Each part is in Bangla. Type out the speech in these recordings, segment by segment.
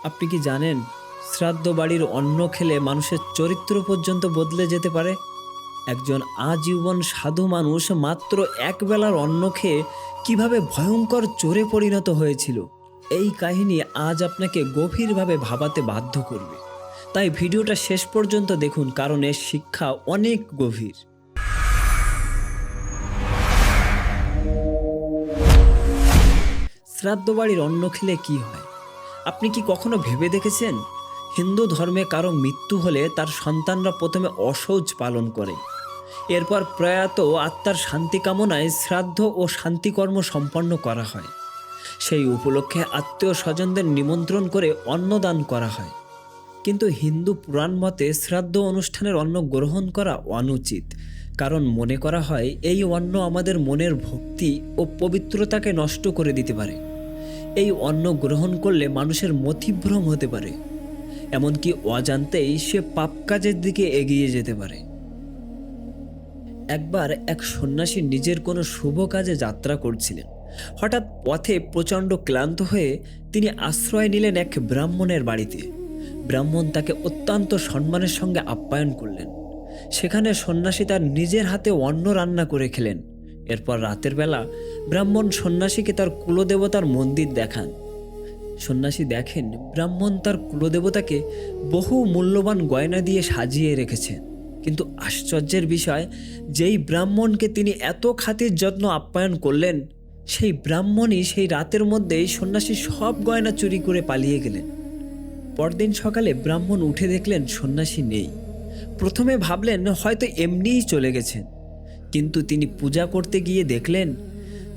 আপনি কি জানেন, শ্রাদ্ধ বাড়ির অন্ন খেলে মানুষের চরিত্র পর্যন্ত বদলে যেতে পারে? একজন আজীবন সাধু মানুষ মাত্র একবেলার অন্ন খেয়ে কিভাবে ভয়ঙ্কর চোরে পরিণত হয়েছিল, এই কাহিনী আজ আপনাকে গভীরভাবে ভাবাতে বাধ্য করবে। তাই ভিডিওটা শেষ পর্যন্ত দেখুন, কারণ এর শিক্ষা অনেক গভীর। শ্রাদ্ধ বাড়ির অন্ন খেলে কি হয়, আপনি কি কখনো ভেবে দেখেছেন? হিন্দু ধর্মে কারো মৃত্যু হলে তার সন্তানরা প্রথমে অশৌচ পালন করে। এরপর প্রয়াত আত্মার শান্তি কামনায় শ্রাদ্ধ ও শান্তিকর্ম সম্পন্ন করা হয়। সেই উপলক্ষে আত্মীয় স্বজনদের নিমন্ত্রণ করে অন্নদান করা হয়। কিন্তু হিন্দু পুরাণ মতে শ্রাদ্ধ অনুষ্ঠানের অন্ন গ্রহণ করা অনুচিত, কারণ মনে করা হয় এই অন্ন আমাদের মনের ভক্তি ও পবিত্রতাকে নষ্ট করে দিতে পারে। এই অন্ন গ্রহণ করলে মানুষের মতিভ্রম হতে পারে, এমনকি অজান্তেই সে পাপ কাজের দিকে এগিয়ে যেতে পারে। একবার এক সন্ন্যাসী নিজের কোনো শুভ কাজে যাত্রা করছিলেন। হঠাৎ পথে প্রচণ্ড ক্লান্ত হয়ে তিনি আশ্রয় নিলেন এক ব্রাহ্মণের বাড়িতে। ব্রাহ্মণ তাকে অত্যন্ত সম্মানের সঙ্গে আপ্যায়ন করলেন। সেখানে সন্ন্যাসী তার নিজের হাতে অন্ন রান্না করে খেলেন। এরপর রাতের বেলা ব্রাহ্মণ সন্ন্যাসীকে তার কুলদেবতার মন্দির দেখান। সন্ন্যাসী দেখেন ব্রাহ্মণ তার কুলদেবতাকে বহু মূল্যবান গয়না দিয়ে সাজিয়ে রেখেছেন। কিন্তু আশ্চর্যের বিষয়, যেই ব্রাহ্মণকে তিনি এত খাতির যত্ন আপ্যায়ন করলেন, সেই ব্রাহ্মণই সেই রাতের মধ্যেই সন্ন্যাসীর সব গয়না চুরি করে পালিয়ে গেলেন। পরদিন সকালে ব্রাহ্মণ উঠে দেখলেন সন্ন্যাসী নেই। প্রথমে ভাবলেন হয়তো এমনিই চলে গেছেন, কিন্তু তিনি পূজা করতে গিয়ে দেখলেন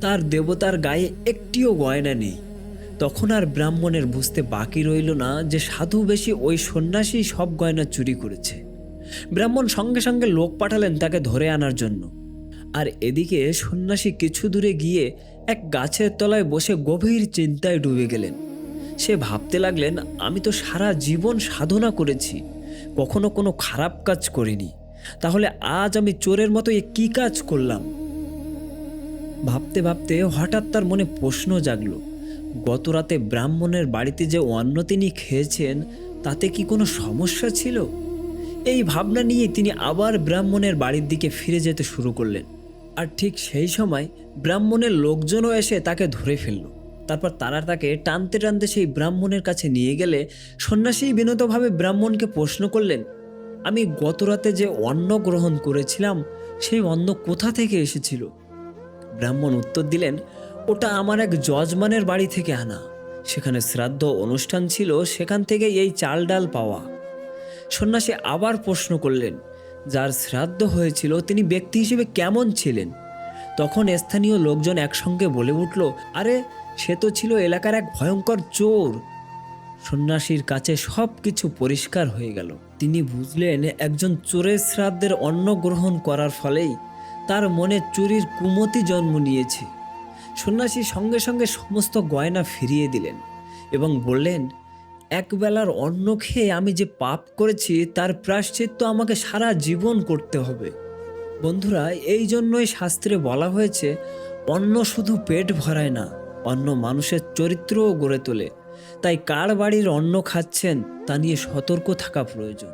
তার দেবতার গায়ে একটিও গয়না নেই। তখন আর ব্রাহ্মণের বুঝতে বাকি রইল না যে সাধু বেশি ওই সন্ন্যাসী সব গয়না চুরি করেছে। ব্রাহ্মণ সঙ্গে সঙ্গে লোক পাঠালেন তাকে ধরে আনার জন্য। আর এদিকে সন্ন্যাসী কিছু দূরে গিয়ে এক গাছের তলায় বসে গভীর চিন্তায় ডুবে গেলেন। সে ভাবতে লাগলেন, আমি তো সারা জীবন সাধনা করেছি, কখনো কোনো খারাপ কাজ করিনি, তাহলে আজ আমি চোরের মতো এ কী কাজ করলাম? ভাবতে ভাবতে হঠাৎ তার মনে প্রশ্ন জাগলো, গত রাতে ব্রাহ্মণের বাড়িতে যে অন্ন তিনি খেয়েছেন, তাতে কি কোনো সমস্যা ছিল? এই ভাবনা নিয়ে তিনি আবার ব্রাহ্মণের বাড়ির দিকে ফিরে যেতে শুরু করলেন। আর ঠিক সেই সময় ব্রাহ্মণের লোকজনও এসে তাকে ধরে ফেলল। তারপর তারা তাকে টানতে টানতে সেই ব্রাহ্মণের কাছে নিয়ে গেলে সন্ন্যাসী বিনীতভাবে ব্রাহ্মণকে প্রশ্ন করলেন, আমি গত রাতে যে অন্ন গ্রহণ করেছিলাম, সেই অন্ন কোথা থেকে এসেছিল? ব্রাহ্মণ উত্তর দিলেন, ওটা আমার এক যজমানের বাড়ি থেকে আনা। সেখানে শ্রাদ্ধ অনুষ্ঠান ছিল, সেখান থেকে এই চাল ডাল পাওয়া। সন্ন্যাসী আবার প্রশ্ন করলেন, যার শ্রাদ্ধ হয়েছিল তিনি ব্যক্তি হিসেবে কেমন ছিলেন? তখন স্থানীয় লোকজন একসঙ্গে বলে উঠল, আরে সে তো ছিল এলাকার এক ভয়ঙ্কর চোর। সন্ন্যাসীর কাছে সব কিছু পরিষ্কার হয়ে গেল। তিনি বুঝলেন একজন চোরের শ্রাদ্ধের অন্ন গ্রহণ করার ফলেই তার মনে চুরির কুমতি জন্ম নিয়েছে। সন্ন্যাসী সঙ্গে সঙ্গে সমস্ত গয়না ফিরিয়ে দিলেন এবং বললেন, একবেলার অন্ন খেয়ে আমি যে পাপ করেছি তার প্রায়শ্চিত্ত আমাকে সারা জীবন করতে হবে। বন্ধুরা, এই জন্যই শাস্ত্রে বলা হয়েছে, অন্ন শুধু পেট ভরায় না, অন্ন মানুষের চরিত্রও গড়ে তোলে। তাই কার বাড়ির অন্ন খাচ্ছেন তা নিয়ে সতর্ক থাকা প্রয়োজন।